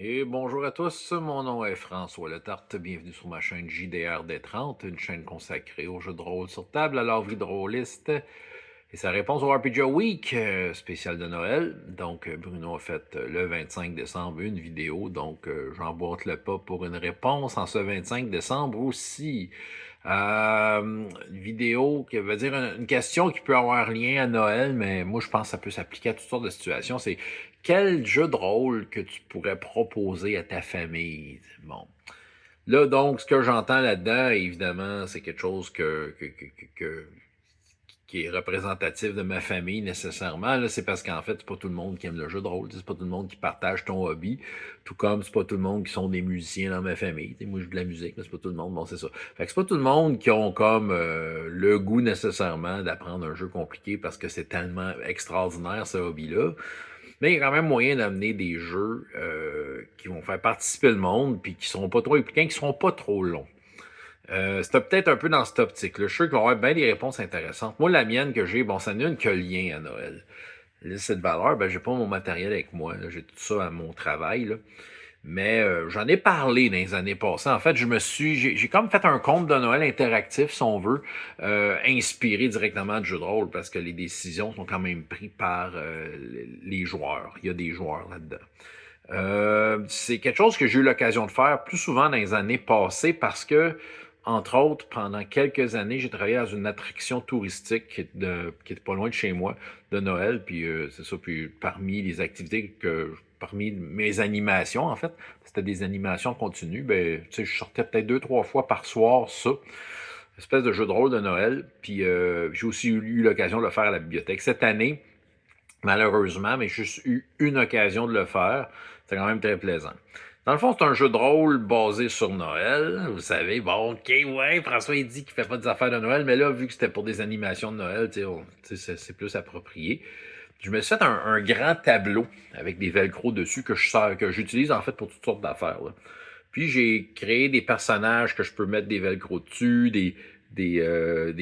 Et bonjour à tous, mon nom est François Letarte, bienvenue sur ma chaîne JDR D30, une chaîne consacrée aux jeux de rôle sur table, à leur vie de rôliste et sa réponse au RPG Week spécial de Noël. Donc Bruno a fait le 25 décembre une vidéo, donc j'emboîte le pas pour une réponse en ce 25 décembre aussi. Une vidéo qui veut dire une question qui peut avoir lien à Noël, mais moi je pense que ça peut s'appliquer à toutes sortes de situations. C'est quel jeu de rôle que tu pourrais proposer à ta famille? Bon. Là, donc, ce que j'entends là-dedans, évidemment, c'est quelque chose qui est représentatif de ma famille nécessairement. Là, c'est parce qu'en fait, c'est pas tout le monde qui aime le jeu de rôle. C'est pas tout le monde qui partage ton hobby. Tout comme c'est pas tout le monde qui sont des musiciens dans ma famille. Moi, je joue de la musique, mais c'est pas tout le monde. Bon, c'est ça. Fait que c'est pas tout le monde qui ont comme le goût nécessairement d'apprendre un jeu compliqué parce que c'est tellement extraordinaire ce hobby-là. Mais il y a quand même moyen d'amener des jeux qui vont faire participer le monde, puis qui seront pas trop impliquants, qui seront pas trop longs. C'était peut-être un peu dans cette optique-là. Je suis sûr qu'il va y avoir bien des réponses intéressantes. Moi, la mienne que j'ai, bon, ça n'a une que lien à Noël. Là, cette valeur, ben, j'ai pas mon matériel avec moi. J'ai tout ça à mon travail. Là. Mais j'en ai parlé dans les années passées. En fait, j'ai comme fait un conte de Noël interactif, si on veut, inspiré directement de jeux de rôle, parce que les décisions sont quand même prises par les joueurs. Il y a des joueurs là-dedans. C'est quelque chose que j'ai eu l'occasion de faire plus souvent dans les années passées parce que, entre autres, pendant quelques années, j'ai travaillé dans une attraction touristique qui est pas loin de chez moi, de Noël. Puis c'est ça. Puis parmi les activités parmi mes animations, en fait, c'était des animations continues. Ben, tu sais, je sortais peut-être 2, 3 fois par soir, ça. Espèce de jeu de rôle de Noël. Puis j'ai aussi eu l'occasion de le faire à la bibliothèque. Cette année, malheureusement, mais j'ai juste eu une occasion de le faire. C'est quand même très plaisant. Dans le fond, c'est un jeu de rôle basé sur Noël. Vous savez, bon, ok, ouais, François, il dit qu'il fait pas des affaires de Noël, mais là, vu que c'était pour des animations de Noël, c'est plus approprié. Je me suis fait un grand tableau avec des velcro dessus que j'utilise en fait pour toutes sortes d'affaires. Là. Puis j'ai créé des personnages que je peux mettre des velcro dessus, des je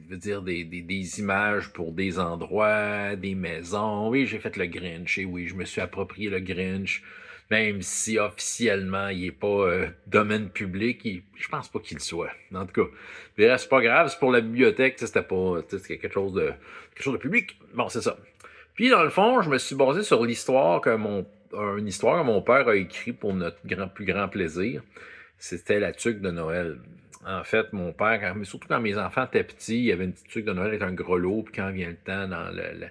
veux dire, des images pour des endroits, des maisons. Oui, j'ai fait le Grinch, et oui, je me suis approprié le Grinch, même si officiellement il n'est pas domaine public, je pense pas qu'il le soit. En tout cas, mais c'est pas grave, c'est pour la bibliothèque, c'était pas c'était quelque chose de public. Bon, c'est ça. Puis dans le fond, je me suis basé sur une histoire que mon père a écrite pour notre plus grand plaisir. C'était la tuque de Noël. En fait, mon père, surtout quand mes enfants étaient petits, il y avait une petite tuque de Noël avec un gros lot, puis quand vient le temps dans le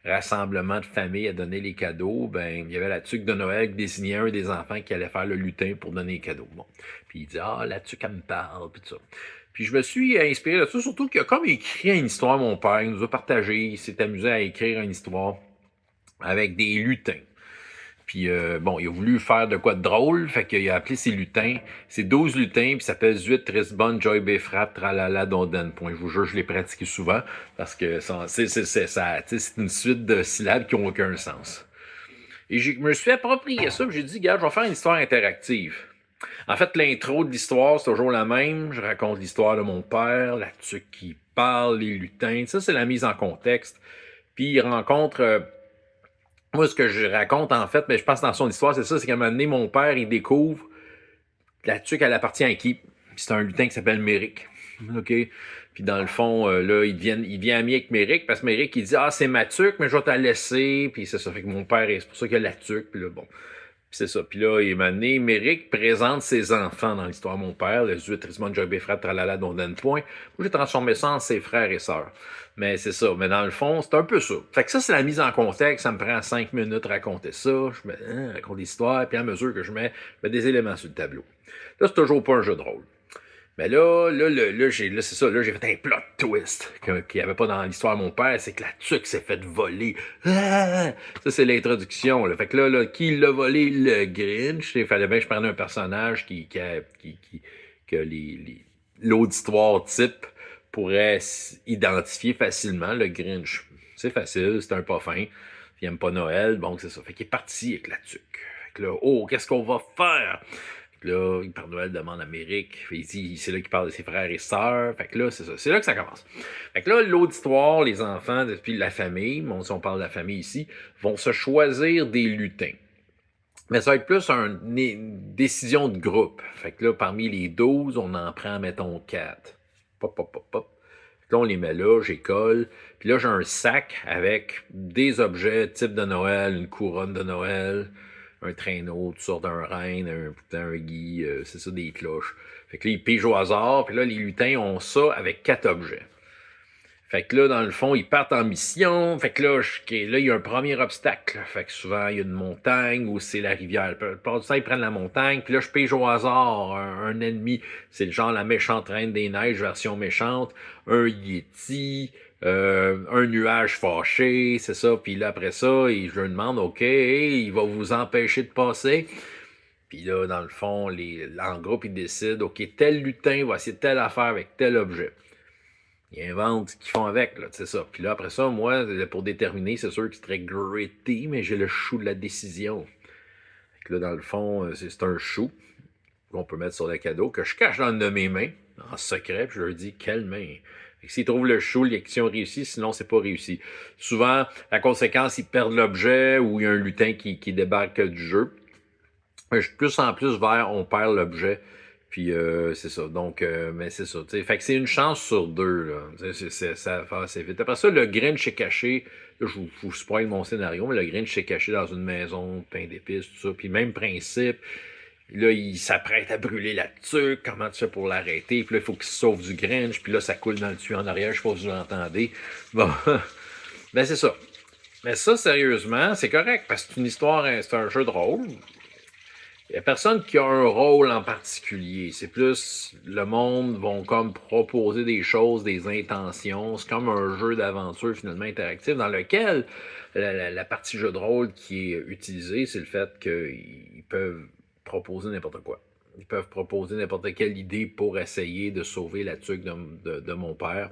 rassemblement de famille à donner les cadeaux, ben il y avait la tuque de Noël qui désignait un des enfants qui allait faire le lutin pour donner les cadeaux. Bon. Puis il dit ah la tuque elle me parle puis tout ça. Puis je me suis inspiré de ça, surtout qu'il a comme écrit une histoire, mon père, il nous a partagé, il s'est amusé à écrire une histoire avec des lutins. Puis bon, il a voulu faire de quoi de drôle, fait qu'il a appelé ses lutins, ses 12 lutins, puis ça s'appelle Zuit, Trisbonne, Joy, Befrat, Tralala, Donden. Point. Je vous jure, je l'ai pratiqué souvent, parce que c'est une suite de syllabes qui n'ont aucun sens. Et je me suis approprié ça, puis j'ai dit, gars, je vais faire une histoire interactive. En fait, l'intro de l'histoire, c'est toujours la même. Je raconte l'histoire de mon père, la tuque qui parle, les lutins. Ça, c'est la mise en contexte. Puis il rencontre moi, ce que je raconte, en fait, mais je pense dans son histoire, c'est ça, c'est qu'à un moment donné, mon père, il découvre la tuque, elle appartient à qui? Puis c'est un lutin qui s'appelle Méric. OK? Puis dans le fond, là, il devient ami avec Méric, parce que Méric, il dit, ah, c'est ma tuque, mais je vais te la laisser. Puis c'est ça, fait que mon père, c'est pour ça qu'il a la tuque. Puis là, bon. Puis c'est ça. Puis là, il m'a donné, Méric présente ses enfants dans l'histoire de mon père, le Zuit, Rismond, Job, Frère, Tralala, Donden, Point. Moi, j'ai transformé ça en ses frères et sœurs. Mais c'est ça. Mais dans le fond, c'est un peu ça. Fait que ça, c'est la mise en contexte. Ça me prend 5 minutes de raconter ça. Raconte l'histoire. Puis à mesure que je mets des éléments sur le tableau. Là, c'est toujours pas un jeu de rôle. Mais là, c'est ça, là, j'ai fait un plot twist qu'il n'y avait pas dans l'histoire de mon père, c'est que la tuque s'est faite voler. Ah! Ça, c'est l'introduction. Là. Fait que là, qui l'a volé? Le Grinch. Il fallait bien que je prenne un personnage que l'auditoire type pourrait identifier facilement, le Grinch. C'est facile, c'est un pas fin. Il aime pas Noël, bon, c'est ça. Fait qu'il est parti avec la tuque. Fait que là, oh, qu'est-ce qu'on va faire? Puis là, le Père Noël demande à Méric. C'est là qu'il parle de ses frères et sœurs. Fait que là, c'est ça. C'est là que ça commence. Fait que là, l'auditoire, les enfants, puis la famille, bon, si on parle de la famille ici, vont se choisir des lutins. Mais ça va être plus une décision de groupe. Fait que là, parmi les 12, on en prend, mettons, 4. Pop, pop, pop, pop. Là, on les met là, j'école. Puis là, j'ai un sac avec des objets type de Noël, une couronne de Noël, un traîneau, toutes sortes d'un reine, un gui, c'est ça, des cloches. Fait que là, ils pigent au hasard. Puis là, les lutins ont ça avec 4 objets. Fait que là, dans le fond, ils partent en mission. Fait que là, il y a un premier obstacle. Fait que souvent, il y a une montagne ou c'est la rivière. La plupart du temps, ils prennent la montagne. Puis là, je pige au hasard un ennemi. C'est le genre la méchante reine des neiges, version méchante. Un yeti. Un nuage fâché, c'est ça. Puis là, après ça, je leur demande, OK, il va vous empêcher de passer. Puis là, dans le fond, en groupe, ils décident, OK, tel lutin va essayer telle affaire avec tel objet. Ils inventent ce qu'ils font avec, là, c'est ça. Puis là, après ça, moi, pour déterminer, c'est sûr que c'est très gritty, mais j'ai le chou de la décision. Fait que là, dans le fond, c'est un chou qu'on peut mettre sur le cadeau, que je cache dans une de mes mains, en secret, puis je leur dis, quelle main? Fait que s'ils trouvent le chou, l'élection réussit, sinon c'est pas réussi. Souvent, la conséquence, ils perdent l'objet ou il y a un lutin qui débarque du jeu. Plus en plus vers on perd l'objet. Puis c'est ça. Donc, mais c'est ça. T'sais. Fait que c'est une chance sur deux. Là. Ça va assez vite. Après ça, le Grinch est caché. Là, je vous spoil mon scénario, mais le Grinch est caché dans une maison, pain d'épices, tout ça. Puis même principe. Là, il s'apprête à brûler la tuque. Comment tu fais pour l'arrêter? Puis là, il faut qu'il se sauve du Grinch. Puis là, ça coule dans le tuyau en arrière. Je sais pas si vous l'entendez. Bon, ben c'est ça. Mais ça, sérieusement, c'est correct parce que c'est une histoire, c'est un jeu de rôle. Il n'y a personne qui a un rôle en particulier. C'est plus le monde vont comme proposer des choses, des intentions. C'est comme un jeu d'aventure finalement interactif dans lequel la partie jeu de rôle qui est utilisée, c'est le fait qu'ils peuvent proposer n'importe quoi. Ils peuvent proposer n'importe quelle idée pour essayer de sauver la tuque de mon père,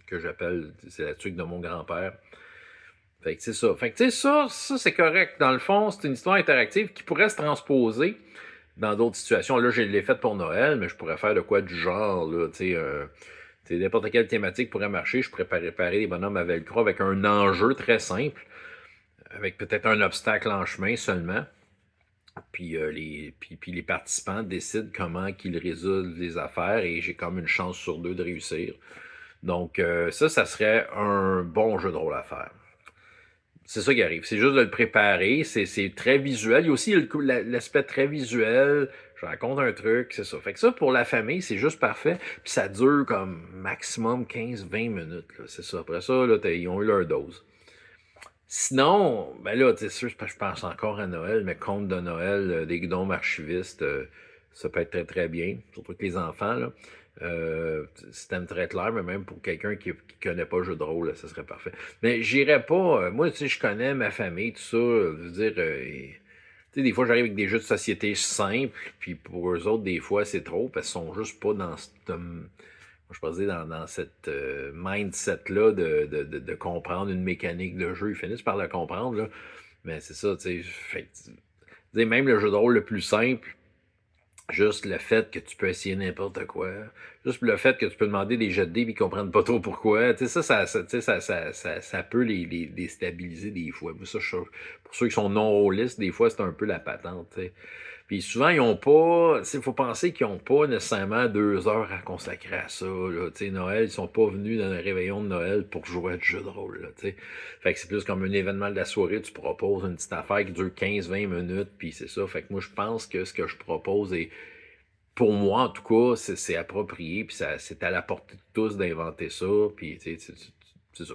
que j'appelle, c'est la tuque de mon grand-père. Fait que c'est ça. Fait que tu sais, ça c'est correct. Dans le fond, c'est une histoire interactive qui pourrait se transposer dans d'autres situations. Là, je l'ai faite pour Noël, mais je pourrais faire de quoi du genre, là, tu sais, n'importe quelle thématique pourrait marcher. Je pourrais préparer des bonhommes à velcro avec un enjeu très simple, avec peut-être un obstacle en chemin seulement. Puis, puis les participants décident comment qu'ils résolvent les affaires et j'ai comme une chance sur deux de réussir. Donc, ça serait un bon jeu de rôle à faire. C'est ça qui arrive. C'est juste de le préparer. C'est très visuel. Il y a aussi l'aspect très visuel. Je raconte un truc, c'est ça. Fait que ça, pour la famille, c'est juste parfait. Puis ça dure comme maximum 15-20 minutes. Là. C'est ça. Après ça, là, ils ont eu leur dose. Sinon, ben là, c'est sûr, je pense encore à Noël, mais conte de Noël, des gnomes archivistes, ça peut être très très bien. Surtout que les enfants, là. Système très clair, mais même pour quelqu'un qui connaît pas le jeu de rôle, là, ça serait parfait. Mais j'irais pas. Moi, tu sais, je connais ma famille, tout ça. Je veux dire, tu sais, des fois, j'arrive avec des jeux de société simples, puis pour eux autres, des fois, c'est trop, parce qu'ils sont juste pas dans cette. Je peux dire dans cette mindset-là de comprendre une mécanique de jeu. Ils finissent par le comprendre, là. Mais c'est ça, tu sais. Même le jeu de rôle le plus simple, juste le fait que tu peux essayer n'importe quoi, juste le fait que tu peux demander des jets de dés et qu'ils comprennent pas trop pourquoi, tu sais, ça peut les déstabiliser des fois. Ça, pour ceux qui sont non-rôlistes, des fois, c'est un peu la patente, tu sais. Puis souvent, ils ont pas, il faut penser qu'ils n'ont pas nécessairement 2 heures à consacrer à ça, là, tu sais, Noël, ils sont pas venus dans le réveillon de Noël pour jouer à du jeu de rôle, là, tu sais. Fait que c'est plus comme un événement de la soirée, tu proposes une petite affaire qui dure 15-20 minutes, puis c'est ça. Fait que moi, je pense que ce que je propose est, pour moi, en tout cas, c'est approprié, puis c'est à la portée de tous d'inventer ça, puis tu sais, c'est ça.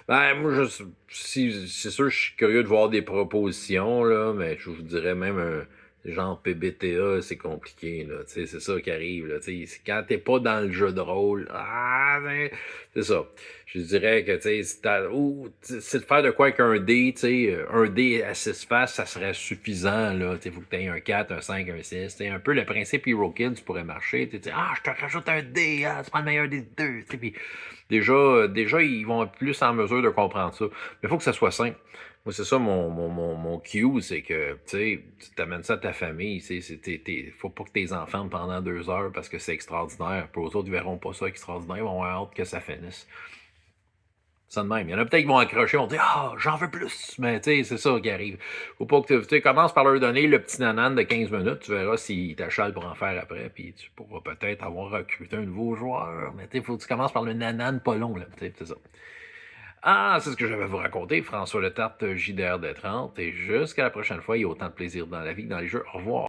Ben, moi, c'est sûr, je suis curieux de voir des propositions, là, mais je vous dirais même un genre PBTA, c'est compliqué, là, tu sais, c'est ça qui arrive, là, tu sais, quand t'es pas dans le jeu de rôle, ben, c'est ça. Je dirais que, tu sais, c'est de faire de quoi avec un dé, tu sais, un dé à 6 faces, ça serait suffisant, là, tu sais, faut que t'aies un 4, un 5, un 6, tu sais, un peu le principe Hero Kill, tu pourrais marcher, tu sais, je te rajoute un dé, tu prends le meilleur des deux, tu sais, puis déjà, ils vont être plus en mesure de comprendre ça. Mais il faut que ça soit simple. Moi, c'est ça mon cue, c'est que, tu t'amènes ça à ta famille, faut pas que tes enfants pendant 2 heures parce que c'est extraordinaire. Pour eux autres, ils verront pas ça extraordinaire, ils vont avoir hâte que ça finisse. Ça de même. Il y en a peut-être qui vont accrocher, vont dire ah, j'en veux plus. Mais tu sais, c'est ça qui arrive. Faut pas que tu commences par leur donner le petit nanan de 15 minutes. Tu verras s'ils t'achalent pour en faire après. Puis tu pourras peut-être avoir recruté un nouveau joueur. Mais tu sais, faut que tu commences par le nanan pas long. Là, c'est ça. Ah, c'est ce que je vais vous raconter. François Letarte, JDR des 30. Et jusqu'à la prochaine fois, il y a autant de plaisir dans la vie que dans les jeux. Au revoir.